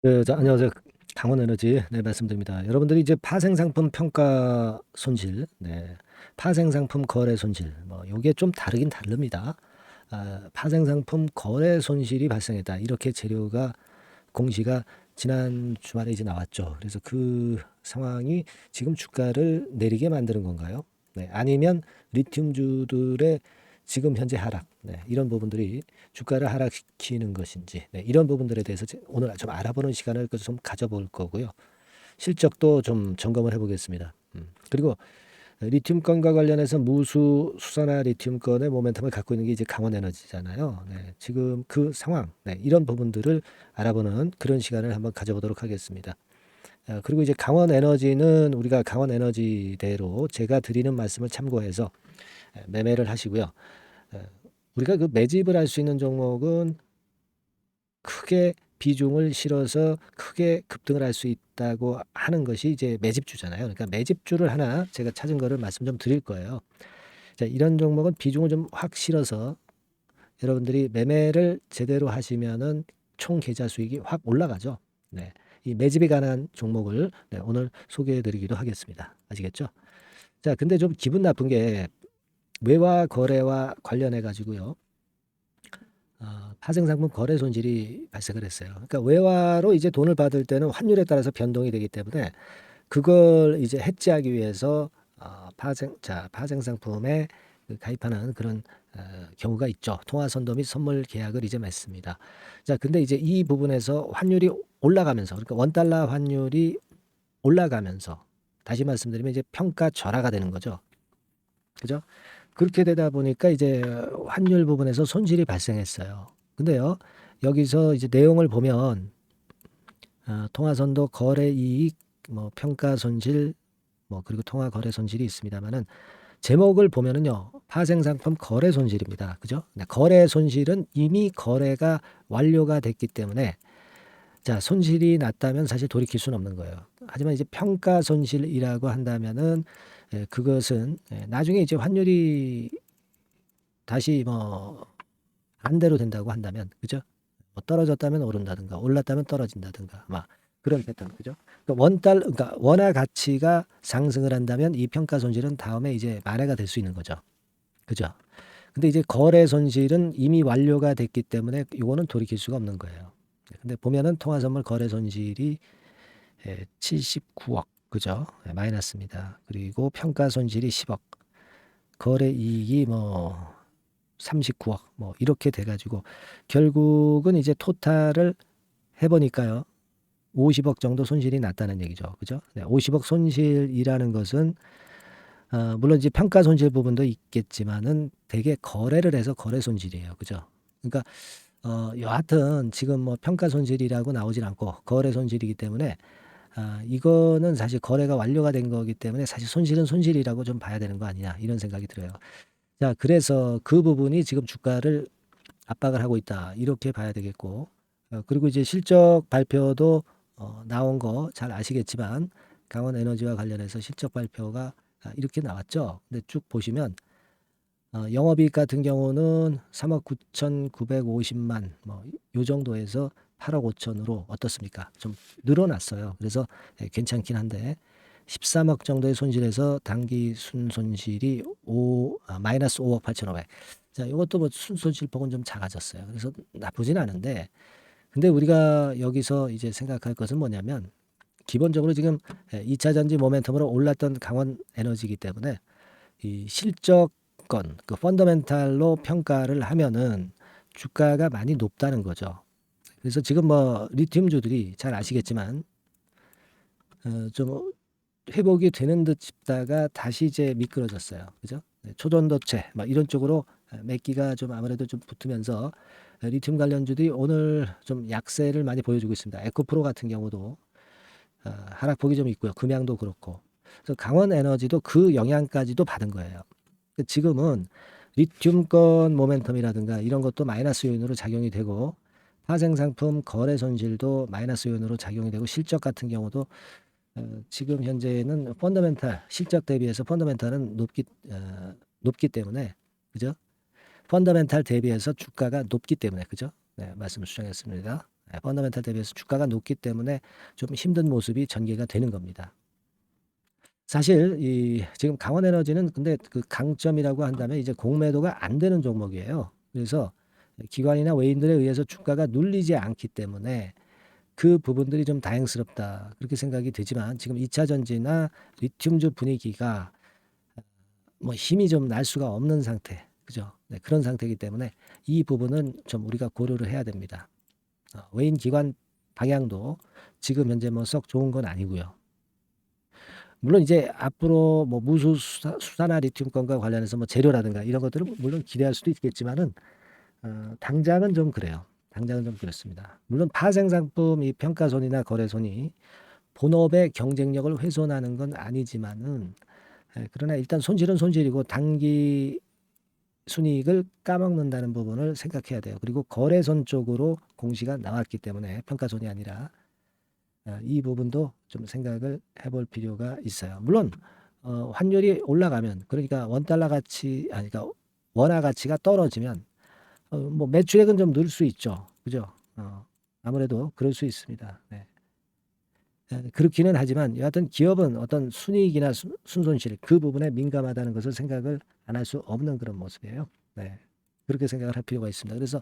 안녕하세요. 강원에너지 말씀드립니다. 여러분들이 이제 파생상품 평가 손실, 파생상품 거래 손실, 요게 좀 다르긴 다릅니다. 파생상품 거래 손실이 발생했다. 이렇게 재료가 공시가 지난 주말에 이제 나왔죠. 그래서 그 상황이 지금 주가를 내리게 만드는 건가요? 아니면 리튬주들의 지금 현재 하락, 이런 부분들이 주가를 하락시키는 것인지, 이런 부분들에 대해서 오늘 좀 알아보는 시간을 좀 가져볼 거고요. 실적도 좀 점검을 해보겠습니다. 그리고 리튬건과 관련해서 무수 수산화 리튬건의 모멘텀을 갖고 있는 게 이제 강원에너지잖아요. 지금 그 상황, 이런 부분들을 알아보는 그런 시간을 한번 가져보도록 하겠습니다. 그리고 이제 강원에너지는 우리가 강원에너지대로 제가 드리는 말씀을 참고해서 매매를 하시고요. 우리가 그 매집을 할 수 있는 종목은 크게 비중을 실어서 크게 급등을 할 수 있다고 하는 것이 이제 매집주잖아요. 그러니까 매집주를 하나 제가 찾은 거를 말씀 좀 드릴 거예요. 자, 이런 종목은 비중을 좀 확 실어서 여러분들이 매매를 제대로 하시면은 총 계좌 수익이 확 올라가죠. 이 매집에 관한 종목을 오늘 소개해 드리기도 하겠습니다. 아시겠죠? 자, 근데 좀 기분 나쁜 게 외화 거래와 관련해 가지고요. 파생상품 거래 손실이 발생을 했어요. 그러니까 외화로 이제 돈을 받을 때는 환율에 따라서 변동이 되기 때문에 그걸 이제 해지하기 위해서 파생 상품에 그 가입하는 그런 경우가 있죠. 통화선도 및 선물 계약을 이제 맺습니다. 자, 근데 이제 이 부분에서 환율이 올라가면서, 그러니까 원달러 환율이 올라가면서, 다시 말씀드리면 이제 평가 절하가 되는 거죠. 그죠? 그렇게 되다 보니까 이제 환율 부분에서 손실이 발생했어요. 근데요, 여기서 이제 내용을 보면 통화선도 거래 이익, 평가 손실, 그리고 통화 거래 손실이 있습니다만은 제목을 보면은요, 파생상품 거래 손실입니다. 그죠? 거래 손실은 이미 거래가 완료가 됐기 때문에 자, 손실이 났다면 사실 돌이킬 수는 없는 거예요. 하지만 이제 평가 손실이라고 한다면은 그것은 나중에 이제 환율이 다시 반대로 된다고 한다면, 그죠? 떨어졌다면 오른다든가, 올랐다면 떨어진다든가, 막 그런 패턴, 그죠? 그러니까 원화 가치가 상승을 한다면 이 평가 손실은 다음에 이제 만회가 될 수 있는 거죠, 그죠? 근데 이제 거래 손실은 이미 완료가 됐기 때문에 이거는 돌이킬 수가 없는 거예요. 근데 보면은 통화선물 거래 손실이 79억, 그죠? 마이너스입니다. 그리고 평가 손실이 10억, 거래 이익이 39억 이렇게 돼가지고 결국은 이제 토탈을 해보니까요. 50억 정도 손실이 났다는 얘기죠. 그죠? 50억 손실이라는 것은 물론 이제 평가 손실 부분도 있겠지만은 되게 거래를 해서 거래 손실이에요. 그죠? 그러니까 여하튼 지금 평가 손실이라고 나오질 않고 거래 손실이기 때문에 이거는 사실 거래가 완료가 된 거기 때문에 사실 손실은 손실이라고 좀 봐야 되는 거 아니냐 이런 생각이 들어요. 자, 그래서 그 부분이 지금 주가를 압박을 하고 있다. 이렇게 봐야 되겠고. 그리고 이제 실적 발표도 나온 거 잘 아시겠지만 강원 에너지와 관련해서 실적 발표가 이렇게 나왔죠. 근데 쭉 보시면 영업이익 같은 경우는 3억 9,950만 요 정도에서 8억 5천으로 어떻습니까? 좀 늘어났어요. 그래서 괜찮긴 한데 13억 정도의 손실에서 당기 순손실이 마이너스 5억 8,500. 자, 이것도 뭐 순손실폭은 좀 작아졌어요. 그래서 나쁘진 않은데, 근데 우리가 여기서 이제 생각할 것은 뭐냐면, 기본적으로 지금 2차 전지 모멘텀으로 올랐던 강원 에너지이기 때문에 이 실적건, 그 펀더멘탈로 평가를 하면은 주가가 많이 높다는 거죠. 그래서 지금 리튬주들이 잘 아시겠지만, 좀 회복이 되는 듯 싶다가 다시 이제 미끄러졌어요. 그죠? 초전도체 막 이런 쪽으로 매기가 좀 아무래도 좀 붙으면서 리튬 관련주들이 오늘 좀 약세를 많이 보여주고 있습니다. 에코프로 같은 경우도 하락폭이 좀 있고요. 금양도 그렇고. 그래서 강원 에너지도 그 영향까지도 받은 거예요. 지금은 리튬권 모멘텀이라든가 이런 것도 마이너스 요인으로 작용이 되고 파생상품 거래 손실도 마이너스 요인으로 작용이 되고 실적 같은 경우도 지금 현재는 펀더멘탈 실적 대비해서 펀더멘탈은 높기 때문에 그죠? 펀더멘탈 대비해서 주가가 높기 때문에 그죠? 네, 말씀을 주장했습니다. 펀더멘탈 대비해서 주가가 높기 때문에 좀 힘든 모습이 전개가 되는 겁니다. 사실 지금 강원에너지는 근데 그 강점이라고 한다면 이제 공매도가 안 되는 종목이에요. 그래서 기관이나 외인들에 의해서 주가가 눌리지 않기 때문에 그 부분들이 좀 다행스럽다. 그렇게 생각이 되지만 지금 2차 전지나 리튬주 분위기가 뭐 힘이 좀 날 수가 없는 상태. 그죠? 네, 그런 상태이기 때문에 이 부분은 좀 우리가 고려를 해야 됩니다. 외인 기관 방향도 지금 현재 뭐 썩 좋은 건 아니고요. 물론 이제 앞으로 뭐 무수 수사나 리튬권과 관련해서 뭐 재료라든가 이런 것들은 물론 기대할 수도 있겠지만은 당장은 좀 그래요. 당장은 좀 그렇습니다. 물론 파생상품 이 평가손이나 거래손이 본업의 경쟁력을 훼손하는 건 아니지만은 그러나 일단 손실은 손실이고 단기 순이익을 까먹는다는 부분을 생각해야 돼요. 그리고 거래손 쪽으로 공시가 나왔기 때문에 평가손이 아니라 이 부분도 좀 생각을 해볼 필요가 있어요. 물론 환율이 올라가면 그러니까 원달러 가치 아니 그러니까 원화 가치가 떨어지면 뭐 매출액은 좀 늘 수 있죠. 그죠? 아무래도 그럴 수 있습니다. 네. 그렇기는 하지만 여하튼 기업은 어떤 순이익이나 순손실 그 부분에 민감하다는 것을 생각을 안 할 수 없는 그런 모습이에요. 네. 그렇게 생각을 할 필요가 있습니다. 그래서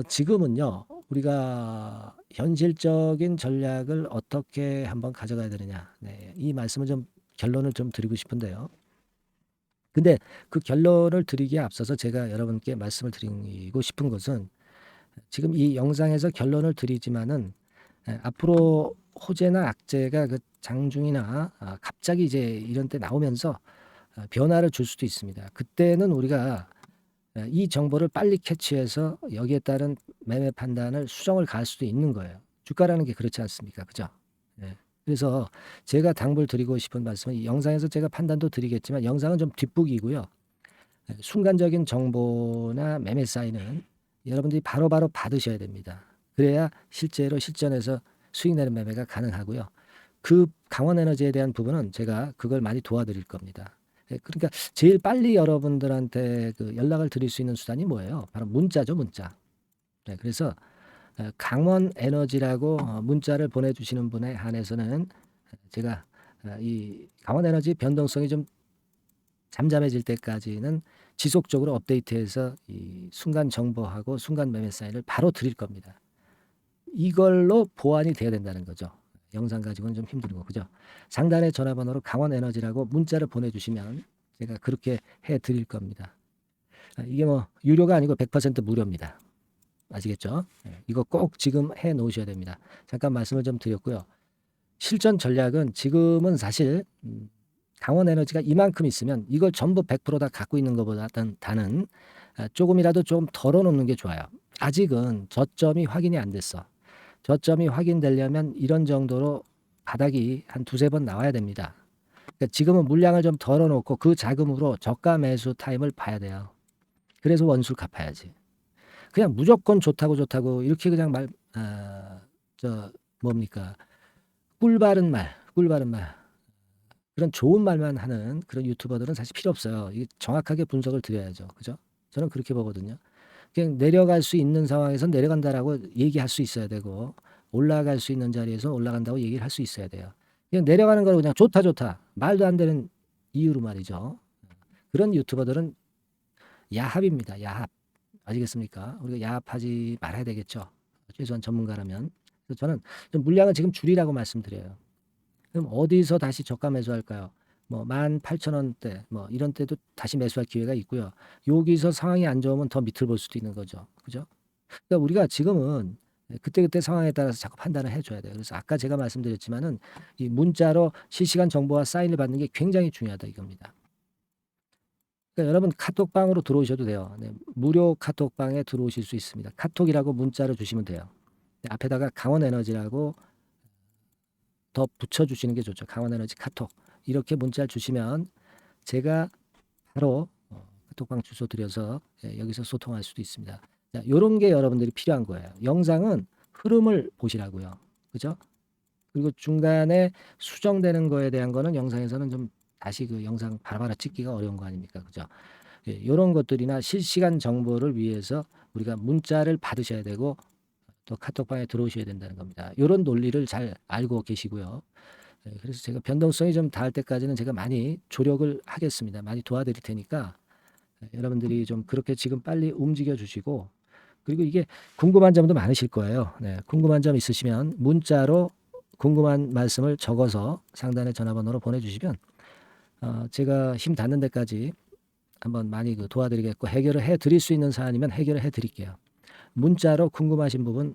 지금은요. 우리가 현실적인 전략을 어떻게 한번 가져가야 되느냐. 네. 이 말씀을 좀 결론을 좀 드리고 싶은데요. 근데 그 결론을 드리기에 앞서서 제가 여러분께 말씀을 드리고 싶은 것은 지금 이 영상에서 결론을 드리지만은 앞으로 호재나 악재가 그 장중이나 갑자기 이제 이런 때 나오면서 변화를 줄 수도 있습니다. 그때는 우리가 이 정보를 빨리 캐치해서 여기에 따른 매매 판단을 수정을 가할 수도 있는 거예요. 주가라는 게 그렇지 않습니까? 그죠? 네. 그래서 제가 당부를 드리고 싶은 말씀은 이 영상에서 제가 판단도 드리겠지만 영상은 좀 뒷북이고요. 순간적인 정보나 매매 사인은 여러분들이 바로바로 받으셔야 됩니다. 그래야 실제로 실전에서 수익 내는 매매가 가능하고요. 그 강원에너지에 대한 부분은 제가 그걸 많이 도와드릴 겁니다. 그러니까 제일 빨리 여러분들한테 그 연락을 드릴 수 있는 수단이 뭐예요? 바로 문자죠, 문자. 네, 그래서 강원에너지라고 문자를 보내주시는 분에 한해서는 제가 이 강원에너지 변동성이 좀 잠잠해질 때까지는 지속적으로 업데이트해서 이 순간 정보하고 순간 매매 사인을 바로 드릴 겁니다. 이걸로 보완이 돼야 된다는 거죠. 영상 가지고는 좀 힘들고 그죠? 상단의 전화번호로 강원에너지라고 문자를 보내주시면 제가 그렇게 해드릴 겁니다. 이게 뭐 유료가 아니고 100% 무료입니다. 아시겠죠? 이거 꼭 지금 해 놓으셔야 됩니다. 잠깐 말씀을 좀 드렸고요. 실전 전략은 지금은 사실 강원에너지가 이만큼 있으면 이걸 전부 100%다 갖고 있는 것보다는 조금이라도 좀 덜어놓는 게 좋아요. 아직은 저점이 확인이 안 됐어. 저점이 확인되려면 이런 정도로 바닥이 한 두세 번 나와야 됩니다. 그러니까 지금은 물량을 좀 덜어놓고 그 자금으로 저가 매수 타임을 봐야 돼요. 그래서 원수를 갚아야지. 그냥 무조건 좋다고 이렇게 그냥 뭡니까 꿀바른 말 그런 좋은 말만 하는 그런 유튜버들은 사실 필요 없어요. 이게 정확하게 분석을 드려야죠. 그죠? 저는 그렇게 보거든요. 그냥 내려갈 수 있는 상황에서 내려간다라고 얘기할 수 있어야 되고 올라갈 수 있는 자리에서 올라간다고 얘기를 할 수 있어야 돼요. 그냥 내려가는 걸 그냥 좋다 말도 안 되는 이유로 말이죠. 그런 유튜버들은 야합입니다. 야합. 아시겠습니까? 우리가 야합하지 말아야 되겠죠. 최소한 전문가라면. 그래서 저는 좀 물량을 지금 줄이라고 말씀드려요. 그럼 어디서 다시 저가 매수할까요? 뭐 18,000원대 뭐 이런 때도 다시 매수할 기회가 있고요. 여기서 상황이 안 좋으면 더 밑을 볼 수도 있는 거죠. 그죠? 그러니까 우리가 지금은 그때그때 상황에 따라서 자꾸 판단을 해줘야 돼요. 그래서 아까 제가 말씀드렸지만은 이 문자로 실시간 정보와 사인을 받는 게 굉장히 중요하다 이겁니다. 그러니까 여러분 카톡방으로 들어오셔도 돼요. 네, 무료 카톡방에 들어오실 수 있습니다. 카톡이라고 문자를 주시면 돼요. 네, 앞에다가 강원에너지라고 더 붙여주시는 게 좋죠. 강원에너지 카톡 이렇게 문자를 주시면 제가 바로 카톡방 주소 드려서 여기서 소통할 수도 있습니다. 자, 요런 게 여러분들이 필요한 거예요. 영상은 흐름을 보시라고요. 그죠? 그리고 중간에 수정되는 거에 대한 거는 영상에서는 좀 다시 그 영상 바로바로 찍기가 어려운 거 아닙니까? 그죠? 요런 것들이나 실시간 정보를 위해서 우리가 문자를 받으셔야 되고 또 카톡방에 들어오셔야 된다는 겁니다. 요런 논리를 잘 알고 계시고요. 그래서 제가 변동성이 좀 닿을 때까지는 제가 많이 조력을 하겠습니다. 많이 도와드릴 테니까 여러분들이 좀 그렇게 지금 빨리 움직여 주시고, 그리고 이게 궁금한 점도 많으실 거예요. 궁금한 점 있으시면 문자로 궁금한 말씀을 적어서 상단의 전화번호로 보내주시면 제가 힘 닿는 데까지 한번 많이 도와드리겠고, 해결을 해드릴 수 있는 사안이면 해결을 해드릴게요. 문자로 궁금하신 부분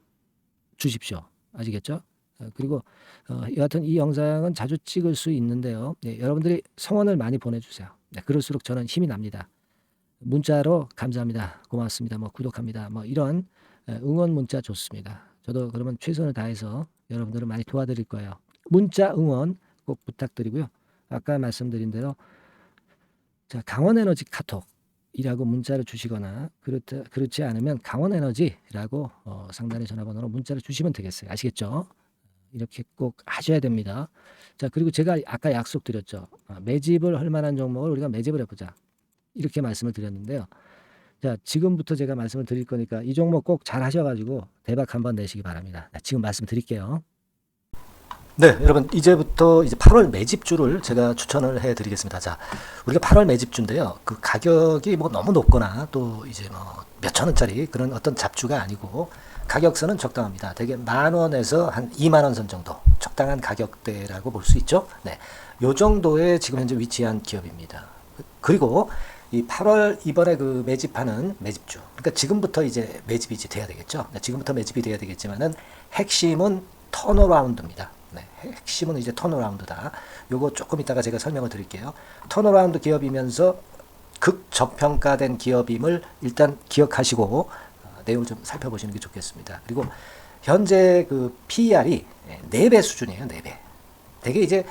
주십시오. 아시겠죠? 그리고 여하튼 이 영상은 자주 찍을 수 있는데요. 여러분들이 성원을 많이 보내주세요. 그럴수록 저는 힘이 납니다. 문자로 감사합니다, 고맙습니다, 뭐 구독합니다, 뭐 이런 응원 문자 좋습니다. 저도 그러면 최선을 다해서 여러분들을 많이 도와드릴 거예요. 문자 응원 꼭 부탁드리고요. 아까 말씀드린 대로 자, 강원에너지 카톡이라고 문자를 주시거나 그렇지 않으면 강원에너지라고 상단의 전화번호로 문자를 주시면 되겠어요. 아시겠죠? 이렇게 꼭 하셔야 됩니다. 자, 그리고 제가 아까 약속드렸죠. 매집을 할 만한 종목을 우리가 매집을 해보자, 이렇게 말씀을 드렸는데요. 자, 지금부터 제가 말씀을 드릴 거니까 이 종목 꼭 잘 하셔가지고 대박 한번 내시기 바랍니다. 지금 말씀드릴게요. 네, 여러분 이제부터 이제 8월 매집주를 제가 추천을 해드리겠습니다. 자, 우리가 8월 매집주인데요. 그 가격이 뭐 너무 높거나 또 이제 뭐 몇천 원짜리 그런 어떤 잡주가 아니고 가격선은 적당합니다. 대개 10,000원에서 한 20,000원 선 정도 적당한 가격대라고 볼 수 있죠. 네, 요 정도에 지금 현재 위치한 기업입니다. 그리고 이 8월 이번에 그 매집하는 매집주, 그러니까 지금부터 이제 매집이 이제 돼야 되겠죠. 네, 지금부터 매집이 돼야 되겠지만은 핵심은 턴어라운드입니다. 네, 핵심은 이제 턴어라운드다. 요거 조금 이따가 제가 설명을 드릴게요. 턴어라운드 기업이면서 극저평가된 기업임을 일단 기억하시고 내용을 좀 살펴보시는 게 좋겠습니다. 그리고 현재 그 PER이 4배 수준이에요. 4배. 되게 이제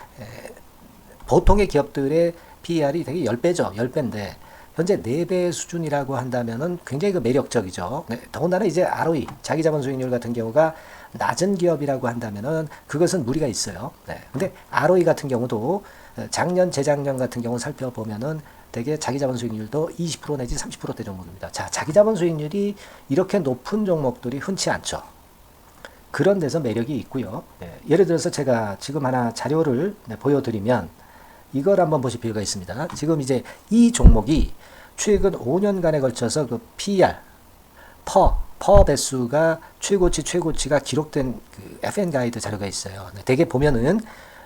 보통의 기업들의 PER이 되게 10배죠. 10배인데 현재 4배 수준이라고 한다면은 굉장히 그 매력적이죠. 네, 더군다나 이제 ROE, 자기자본 수익률 같은 경우가 낮은 기업이라고 한다면은 그것은 무리가 있어요. 네. 근데 ROE 같은 경우도 작년, 재작년 같은 경우 살펴보면은 되게 자기자본 수익률도 20% 내지 30%대 종목입니다. 자, 자기자본 수익률이 이렇게 높은 종목들이 흔치 않죠. 그런 데서 매력이 있고요. 네. 예를 들어서 제가 지금 하나 자료를 보여드리면 이걸 한번 보실 필요가 있습니다. 지금 이제 이 종목이 최근 5년간에 걸쳐서 그 PER, 퍼 배수가 최고치가 기록된 그 FN 가이드 자료가 있어요. 대개 보면은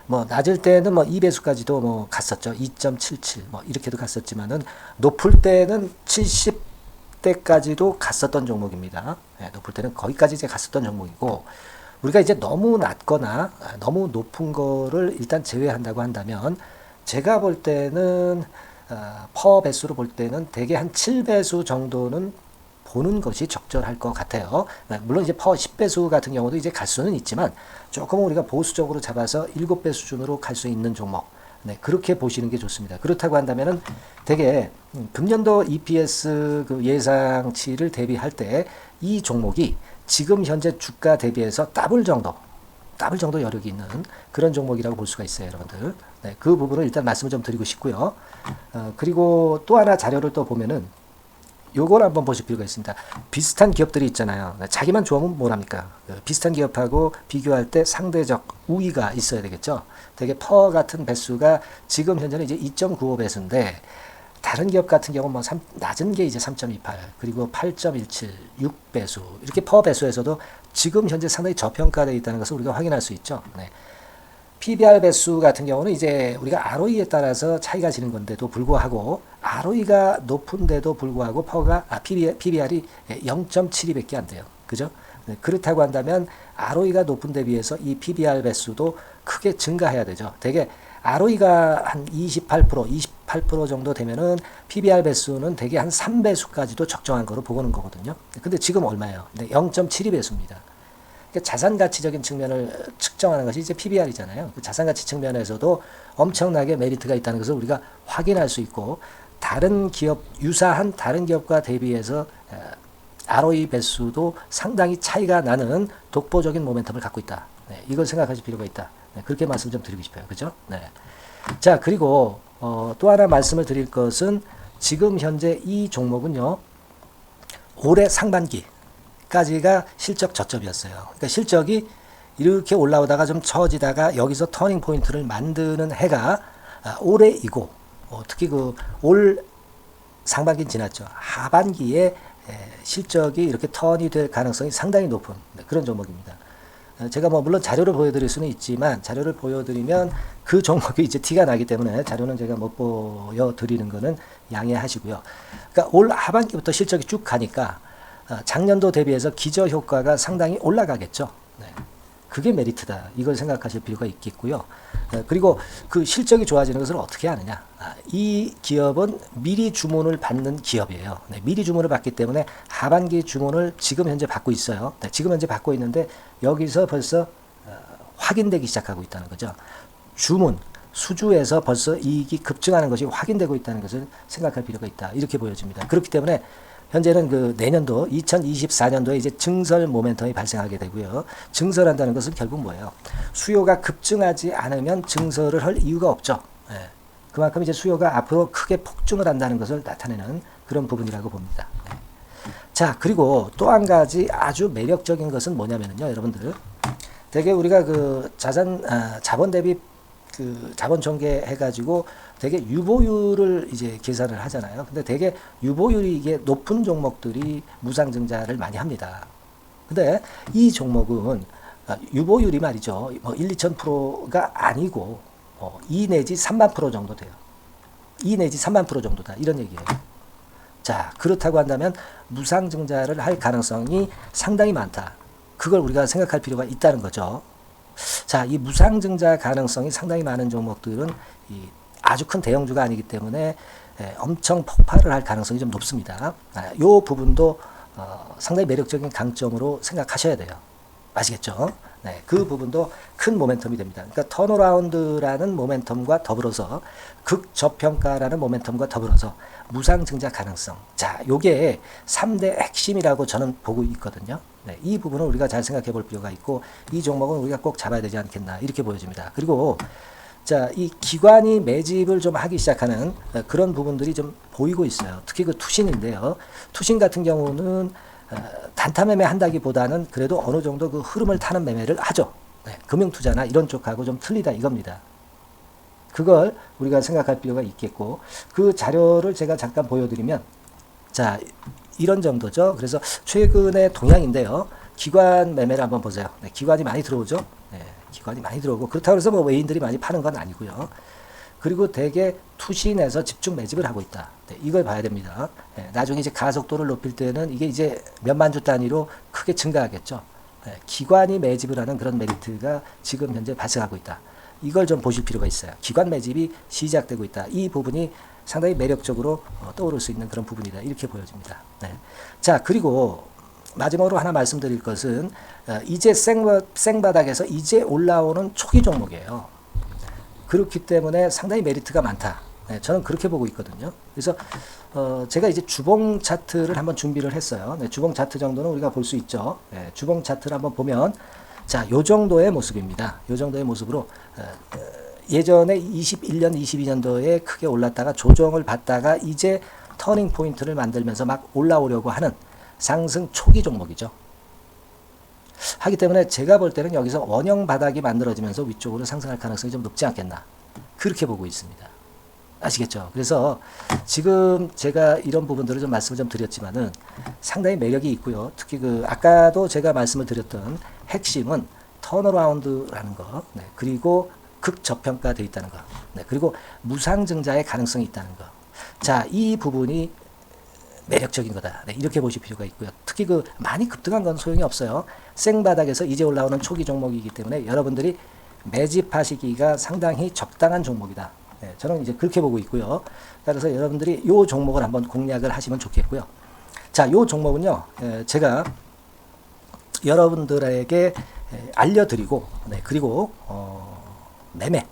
뭐 낮을 때는 뭐 2배수까지도 뭐 갔었죠. 2.77 뭐 이렇게도 갔었지만은 높을 때는 70대까지도 갔었던 종목입니다. 네, 높을 때는 거기까지 이제 갔었던 종목이고, 우리가 이제 너무 낮거나 너무 높은 거를 일단 제외한다고 한다면 제가 볼 때는 퍼 배수로 볼 때는 대개 한 7배수 정도는 보는 것이 적절할 것 같아요. 물론 이제 퍼 10배수 같은 경우도 이제 갈 수는 있지만 조금 우리가 보수적으로 잡아서 7배 수준으로 갈 수 있는 종목. 네, 그렇게 보시는 게 좋습니다. 그렇다고 한다면은 되게 금년도 EPS 그 예상치를 대비할 때 이 종목이 지금 현재 주가 대비해서 더블 정도 여력이 있는 그런 종목이라고 볼 수가 있어요, 여러분들. 네, 그 부분을 일단 말씀을 좀 드리고 싶고요. 그리고 또 하나 자료를 또 보면은 요걸 한번 보실 필요가 있습니다. 비슷한 기업들이 있잖아요. 자기만 좋으면 뭐랍니까? 비슷한 기업하고 비교할 때 상대적 우위가 있어야 되겠죠. 되게 퍼 같은 배수가 지금 현재는 이제 2.95배수인데 다른 기업 같은 경우는 뭐 낮은 게 이제 3.28, 그리고 8.17, 6배수 이렇게 퍼 배수에서도 지금 현재 상당히 저평가되어 있다는 것을 우리가 확인할 수 있죠. 네. PBR 배수 같은 경우는 이제 우리가 ROE에 따라서 차이가 지는 건데도 불구하고 ROE가 높은데도 불구하고 PBR이 0.72밖에 안 돼요. 그죠? 네, 그렇다고 한다면 ROE가 높은 데 비해서 이 PBR 배수도 크게 증가해야 되죠. 되게 ROE가 한 28% 정도 되면은 PBR 배수는 되게 한 3배수까지도 적정한 거로 보고는 거거든요. 근데 지금 얼마예요? 네, 0.72배수입니다. 자산가치적인 측면을 측정하는 것이 이제 PBR이잖아요. 그 자산가치 측면에서도 엄청나게 메리트가 있다는 것을 우리가 확인할 수 있고, 다른 기업, 유사한 다른 기업과 대비해서 ROE 배수도 상당히 차이가 나는 독보적인 모멘텀을 갖고 있다. 네, 이걸 생각하실 필요가 있다. 네, 그렇게 말씀 좀 드리고 싶어요. 그죠? 네. 자, 그리고 또 하나 말씀을 드릴 것은 지금 현재 이 종목은요, 올해 상반기 여기까지가 실적 저점이었어요. 그러니까 실적이 이렇게 올라오다가 좀 처지다가 여기서 터닝 포인트를 만드는 해가 올해이고, 특히 그 올 상반기는 지났죠. 하반기에 실적이 이렇게 턴이 될 가능성이 상당히 높은 그런 종목입니다. 제가 뭐 물론 자료를 보여드릴 수는 있지만 자료를 보여드리면 그 종목이 이제 티가 나기 때문에 자료는 제가 못 보여드리는 거는 양해하시고요. 그러니까 올 하반기부터 실적이 쭉 가니까 작년도 대비해서 기저 효과가 상당히 올라가겠죠. 네. 그게 메리트다. 이걸 생각하실 필요가 있겠고요. 그리고 그 실적이 좋아지는 것을 어떻게 아느냐. 이 기업은 미리 주문을 받는 기업이에요. 네, 미리 주문을 받기 때문에 하반기 주문을 지금 현재 받고 있어요. 네, 지금 현재 받고 있는데 여기서 벌써 확인되기 시작하고 있다는 거죠. 주문, 수주에서 벌써 이익이 급증하는 것이 확인되고 있다는 것을 생각할 필요가 있다. 이렇게 보여집니다. 그렇기 때문에 현재는 그 내년도 2024년도에 이제 증설 모멘텀이 발생하게 되고요. 증설한다는 것은 결국 뭐예요? 수요가 급증하지 않으면 증설을 할 이유가 없죠. 예. 그만큼 이제 수요가 앞으로 크게 폭증을 한다는 것을 나타내는 그런 부분이라고 봅니다. 예. 자, 그리고 또 한 가지 아주 매력적인 것은 뭐냐면요, 여러분들. 되게 우리가 그 자본 대비 그 자본 전개해가지고 되게 유보율을 이제 계산을 하잖아요. 근데 되게 유보율이 이게 높은 종목들이 무상증자를 많이 합니다. 근데 이 종목은 유보율이 말이죠. 뭐 1, 2,000%가 아니고 2 내지 3만 프로 정도 돼요. 2 내지 3만 프로 정도다. 이런 얘기예요. 자, 그렇다고 한다면 무상증자를 할 가능성이 상당히 많다. 그걸 우리가 생각할 필요가 있다는 거죠. 자, 이 무상증자 가능성이 상당히 많은 종목들은 아주 큰 대형주가 아니기 때문에 엄청 폭발을 할 가능성이 좀 높습니다. 이 부분도 상당히 매력적인 강점으로 생각하셔야 돼요. 아시겠죠? 네, 그 부분도 큰 모멘텀이 됩니다. 그러니까 턴어라운드라는 모멘텀과 더불어서 극저평가라는 모멘텀과 더불어서 무상증자 가능성. 자, 요게 3대 핵심이라고 저는 보고 있거든요. 네, 이 부분을 우리가 잘 생각해 볼 필요가 있고 이 종목은 우리가 꼭 잡아야 되지 않겠나 이렇게 보여집니다. 그리고 자, 이 기관이 매집을 좀 하기 시작하는 그런 부분들이 좀 보이고 있어요. 특히 그 투신인데요. 투신 같은 경우는 단타 매매 한다기보다는 그래도 어느 정도 그 흐름을 타는 매매를 하죠. 네, 금융투자나 이런 쪽하고 좀 틀리다 이겁니다. 그걸 우리가 생각할 필요가 있겠고 그 자료를 제가 잠깐 보여드리면 자, 이런 정도죠. 그래서 최근의 동향인데요. 기관 매매를 한번 보세요. 네, 기관이 많이 들어오죠. 네, 기관이 많이 들어오고 그렇다고 해서 뭐 외인들이 많이 파는 건 아니고요. 그리고 대개 투신에서 집중 매집을 하고 있다. 네, 이걸 봐야 됩니다. 네, 나중에 이제 가속도를 높일 때는 이게 이제 몇만 주 단위로 크게 증가하겠죠. 네, 기관이 매집을 하는 그런 메리트가 지금 현재 발생하고 있다. 이걸 좀 보실 필요가 있어요. 기관 매집이 시작되고 있다. 이 부분이 상당히 매력적으로 떠오를 수 있는 그런 부분이다. 이렇게 보여집니다. 네. 자, 그리고 마지막으로 하나 말씀드릴 것은 이제 생바닥에서 이제 올라오는 초기 종목이에요. 그렇기 때문에 상당히 메리트가 많다. 네, 저는 그렇게 보고 있거든요. 그래서 제가 이제 주봉 차트를 한번 준비를 했어요. 네, 주봉 차트 정도는 우리가 볼 수 있죠. 네, 주봉 차트를 한번 보면 자, 요 정도의 모습입니다. 요 정도의 모습으로 예전에 21년, 22년도에 크게 올랐다가 조정을 받다가 이제 터닝 포인트를 만들면서 막 올라오려고 하는 상승 초기 종목이죠. 하기 때문에 제가 볼 때는 여기서 원형 바닥이 만들어지면서 위쪽으로 상승할 가능성이 좀 높지 않겠나. 그렇게 보고 있습니다. 아시겠죠? 그래서 지금 제가 이런 부분들을 좀 말씀을 좀 드렸지만은 상당히 매력이 있고요. 특히 그 아까도 제가 말씀을 드렸던 핵심은 턴어라운드라는 거, 네, 그리고 극저평가되어 있다는 거, 네, 그리고 무상증자의 가능성이 있다는 거. 자, 이 부분이 매력적인 거다. 네, 이렇게 보실 필요가 있고요. 특히 그 많이 급등한 건 소용이 없어요. 생바닥에서 이제 올라오는 초기 종목이기 때문에 여러분들이 매집하시기가 상당히 적당한 종목이다. 네, 저는 이제 그렇게 보고 있고요. 따라서 여러분들이 이 종목을 한번 공략을 하시면 좋겠고요. 자, 이 종목은요, 제가 여러분들에게 알려드리고, 네, 그리고 매매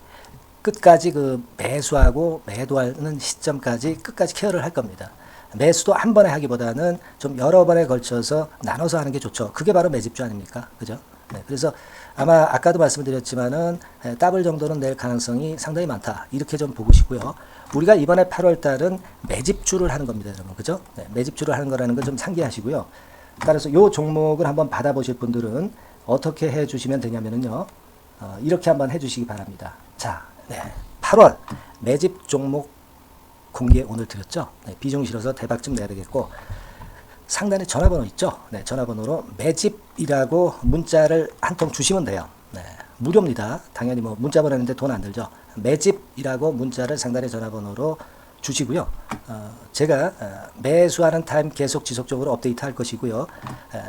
끝까지 그 매수하고 매도하는 시점까지 끝까지 케어를 할 겁니다. 매수도 한 번에 하기보다는 좀 여러 번에 걸쳐서 나눠서 하는 게 좋죠. 그게 바로 매집주 아닙니까? 그죠? 네, 그래서 아마 아까도 말씀드렸지만은 더블 정도는 낼 가능성이 상당히 많다. 이렇게 좀 보시고요. 우리가 이번에 8월 달은 매집주를 하는 겁니다, 여러분. 그죠? 네, 매집주를 하는 거라는 걸 좀 상기하시고요. 따라서 이 종목을 한번 받아보실 분들은 어떻게 해주시면 되냐면요. 이렇게 한번 해주시기 바랍니다. 자, 네. 8월 매집 종목 공개 오늘 드렸죠. 네, 비중 실어서 대박 좀 내야 되겠고, 상단에 전화번호 있죠. 네, 전화번호로 매집이라고 문자를 한 통 주시면 돼요. 네, 무료입니다. 당연히 뭐 문자 보내는데 돈 안 들죠. 매집이라고 문자를 상단의 전화번호로 주시고요. 제가 매수하는 타임 계속 지속적으로 업데이트 할 것이고요.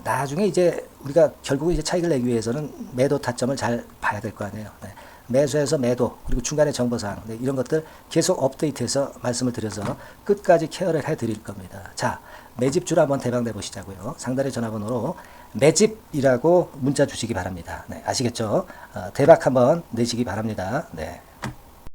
나중에 이제 우리가 결국 이제 차익을 내기 위해서는 매도 타점을 잘 봐야 될 거 아니에요. 네. 매수해서 매도, 그리고 중간에 정보사항, 네, 이런 것들 계속 업데이트해서 말씀을 드려서 끝까지 케어를 해드릴 겁니다. 자, 매집주로 한번 대박 내보시자고요. 상단의 전화번호로 매집이라고 문자 주시기 바랍니다. 네, 아시겠죠? 대박 한번 내시기 바랍니다. 네.